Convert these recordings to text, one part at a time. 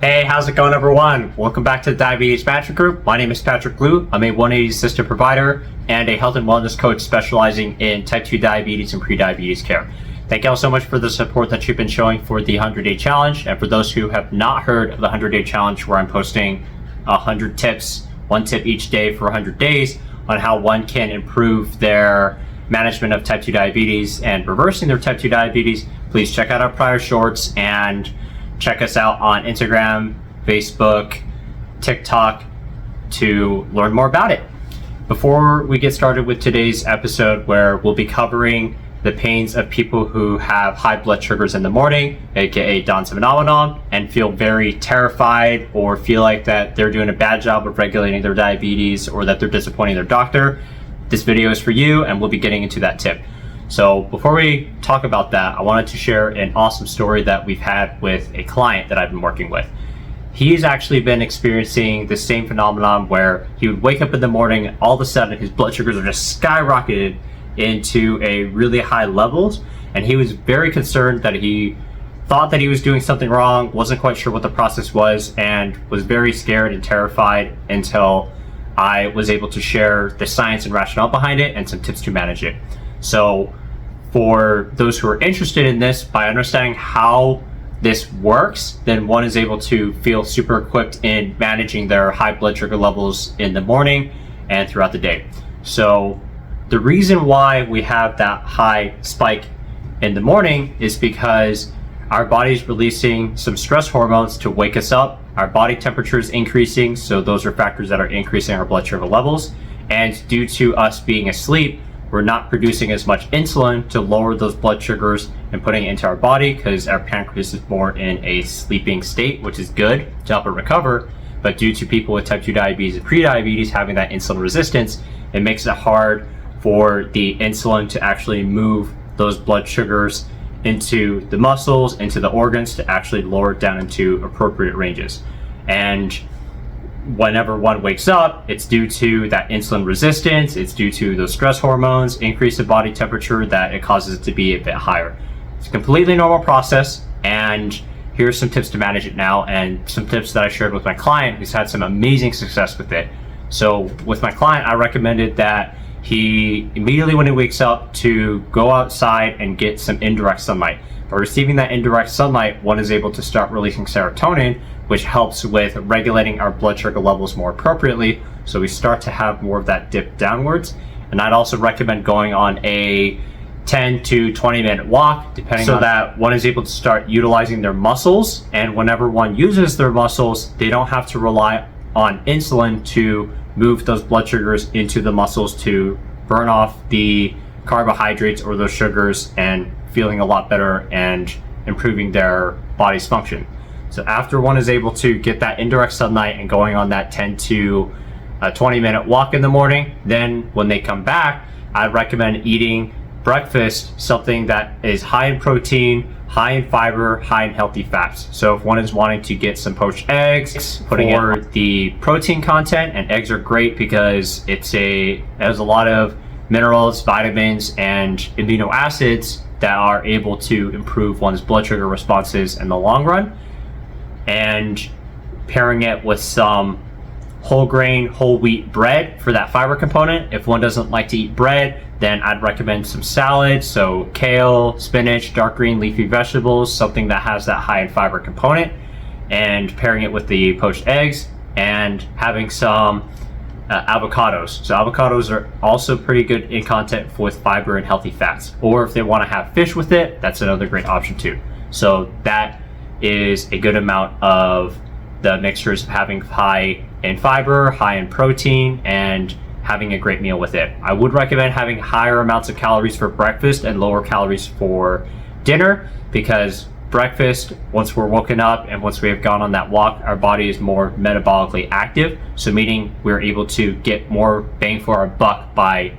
Hey, how's it going, everyone? Welcome back to the Diabetes Management Group. My name is Patrick Liu. I'm a 180 assistant provider and a health and wellness coach specializing in type 2 diabetes and prediabetes care. Thank you all so much for the support that you've been showing for the 100-day challenge. And for those who have not heard of the 100-day challenge, where I'm posting 100 tips, one tip each day for 100 days on how one can improve their management of type 2 diabetes and reversing their type 2 diabetes, please check out our prior shorts and check us out on Instagram, Facebook, TikTok to learn more about it. Before we get started with today's episode, where we'll be covering the pains of people who have high blood sugars in the morning, aka Don's phenomenon, and feel very terrified or feel like that they're doing a bad job of regulating their diabetes or that they're disappointing their doctor, this video is for you, and we'll be getting into that tip. So before we talk about that, I wanted to share an awesome story that we've had with a client that I've been working with. He's actually been experiencing the same phenomenon where he would wake up in the morning and all of a sudden his blood sugars are just skyrocketed into a really high levels, and he was very concerned that he thought that he was doing something wrong, wasn't quite sure what the process was, and was very scared and terrified until I was able to share the science and rationale behind it and some tips to manage it. So for those who are interested in this, by understanding how this works, then one is able to feel super equipped in managing their high blood sugar levels in the morning and throughout the day. So the reason why we have that high spike in the morning is because our body's releasing some stress hormones to wake us up. Our body temperature is increasing, so those are factors that are increasing our blood sugar levels. And due to us being asleep, we're not producing as much insulin to lower those blood sugars and putting it into our body, because our pancreas is more in a sleeping state, which is good to help it recover. But due to people with type 2 diabetes and prediabetes having that insulin resistance, it makes it hard for the insulin to actually move those blood sugars into the muscles, into the organs, to actually lower it down into appropriate ranges. And whenever one wakes up, it's due to that insulin resistance, it's due to those stress hormones, increase in body temperature, that it causes it to be a bit higher. It's a completely normal process, and here's some tips to manage it now, and some tips that I shared with my client who's had some amazing success with it. So with my client, I recommended that he immediately when he wakes up to go outside and get some indirect sunlight. By receiving that indirect sunlight, one is able to start releasing serotonin, which helps with regulating our blood sugar levels more appropriately, so we start to have more of that dip downwards. And I'd also recommend going on a 10 to 20 minute walk, depending on that one is able to start utilizing their muscles. And whenever one uses their muscles, they don't have to rely on insulin to move those blood sugars into the muscles to burn off the carbohydrates or those sugars, and feeling a lot better and improving their body's function. So after one is able to get that indirect sunlight and going on that 10 to 20 minute walk in the morning, then when they come back, I recommend eating breakfast, something that is high in protein, high in fiber, high in healthy fats. So if one is wanting to get some poached eggs, putting in the protein content, and eggs are great because it has a lot of minerals, vitamins, and amino acids that are able to improve one's blood sugar responses in the long run. And pairing it with some whole grain, whole wheat bread for that fiber component. If one doesn't like to eat bread, then I'd recommend some salads, so kale, spinach, dark green leafy vegetables, something that has that high in fiber component, and pairing it with the poached eggs and having some avocados. So avocados are also pretty good in content with fiber and healthy fats. Or if they want to have fish with it, that's another great option too. So that is a good amount of the mixtures of having high in fiber, high in protein, and having a great meal with it. I would recommend having higher amounts of calories for breakfast and lower calories for dinner, because breakfast, once we're woken up and once we have gone on that walk, our body is more metabolically active, so meaning we're able to get more bang for our buck by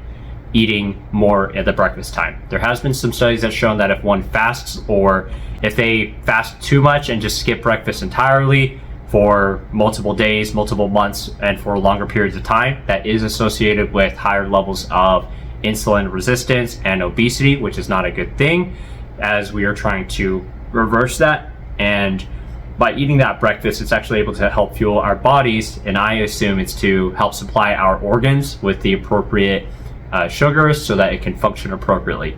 eating more at the breakfast time. There has been some studies that shown that if one fasts, or if they fast too much and just skip breakfast entirely for multiple days, multiple months, and for longer periods of time, that is associated with higher levels of insulin resistance and obesity, which is not a good thing, as we are trying to reverse that. And by eating that breakfast, it's actually able to help fuel our bodies, and I assume it's to help supply our organs with the appropriate sugars so that it can function appropriately.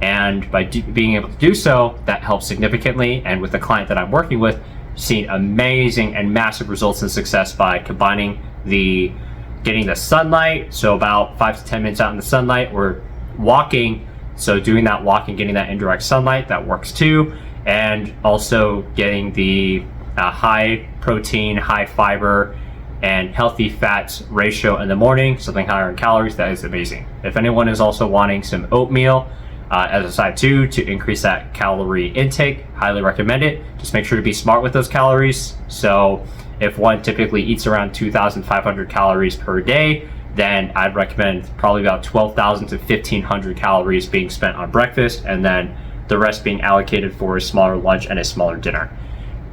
And by being able to do so, that helps significantly. And with the client that I'm working with, seen amazing and massive results and success by combining getting the sunlight, so about 5 to 10 minutes out in the sunlight, or walking, so doing that walking, getting that indirect sunlight, that works too, and also getting the high protein, high fiber, and healthy fats ratio in the morning, something higher in calories. That is amazing. If anyone is also wanting some oatmeal as a side too, to increase that calorie intake, highly recommend it. Just make sure to be smart with those calories. So if one typically eats around 2,500 calories per day, then I'd recommend probably about 12,000 to 1,500 calories being spent on breakfast, and then the rest being allocated for a smaller lunch and a smaller dinner.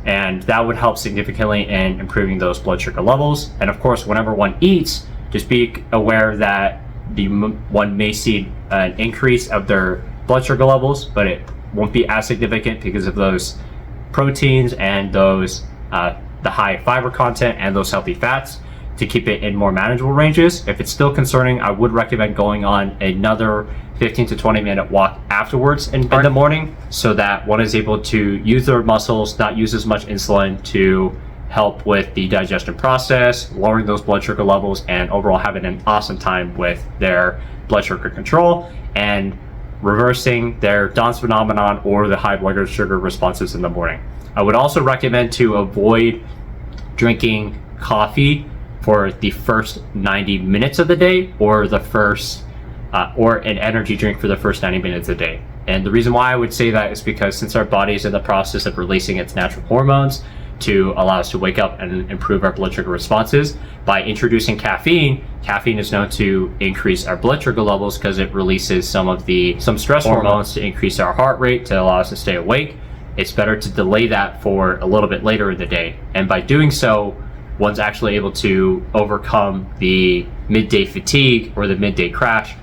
And that would help significantly in improving those blood sugar levels. And of course, whenever one eats, just be aware that one may see an increase of their blood sugar levels, but it won't be as significant because of those proteins and those the high fiber content and those healthy fats, to keep it in more manageable ranges. If it's still concerning, I would recommend going on another 15 to 20 minute walk afterwards in the morning, so that one is able to use their muscles, not use as much insulin, to help with the digestion process, lowering those blood sugar levels, and overall having an awesome time with their blood sugar control and reversing their DONS phenomenon or the high blood sugar responses in the morning. I would also recommend to avoid drinking coffee for the first 90 minutes of the day, or the first or an energy drink for the first 90 minutes a day. And the reason why I would say that is because since our body is in the process of releasing its natural hormones to allow us to wake up and improve our blood sugar responses, by introducing caffeine is known to increase our blood sugar levels because it releases some stress hormones to increase our heart rate to allow us to stay awake. It's better to delay that for a little bit later in the day. And by doing so, one's actually able to overcome the midday fatigue or the midday crash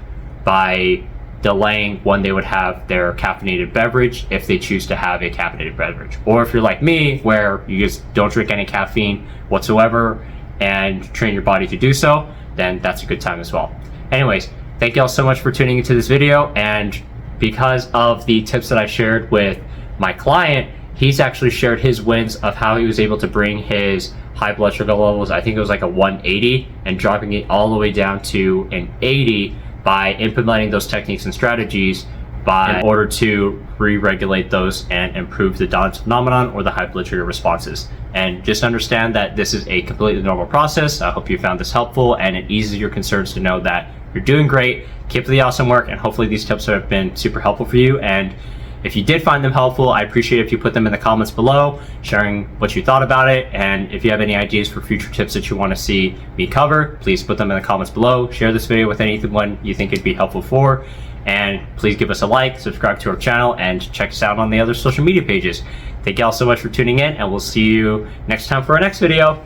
by delaying when they would have their caffeinated beverage, if they choose to have a caffeinated beverage. Or if you're like me, where you just don't drink any caffeine whatsoever and train your body to do so, then that's a good time as well. Anyways, thank you all so much for tuning into this video. And because of the tips that I shared with my client, he's actually shared his wins of how he was able to bring his high blood sugar levels, I think it was like a 180, and dropping it all the way down to an 80 by implementing those techniques and strategies in order to re-regulate those and improve the DONS phenomenon or the high blood sugar responses. And just understand that this is a completely normal process. I hope you found this helpful, and it eases your concerns to know that you're doing great. Keep up the awesome work, and hopefully these tips have been super helpful for you. And if you did find them helpful, I appreciate if you put them in the comments below, sharing what you thought about it. And if you have any ideas for future tips that you want to see me cover, please put them in the comments below. Share this video with anyone you think it'd be helpful for. And please give us a like, subscribe to our channel, and check us out on the other social media pages. Thank you all so much for tuning in, and we'll see you next time for our next video.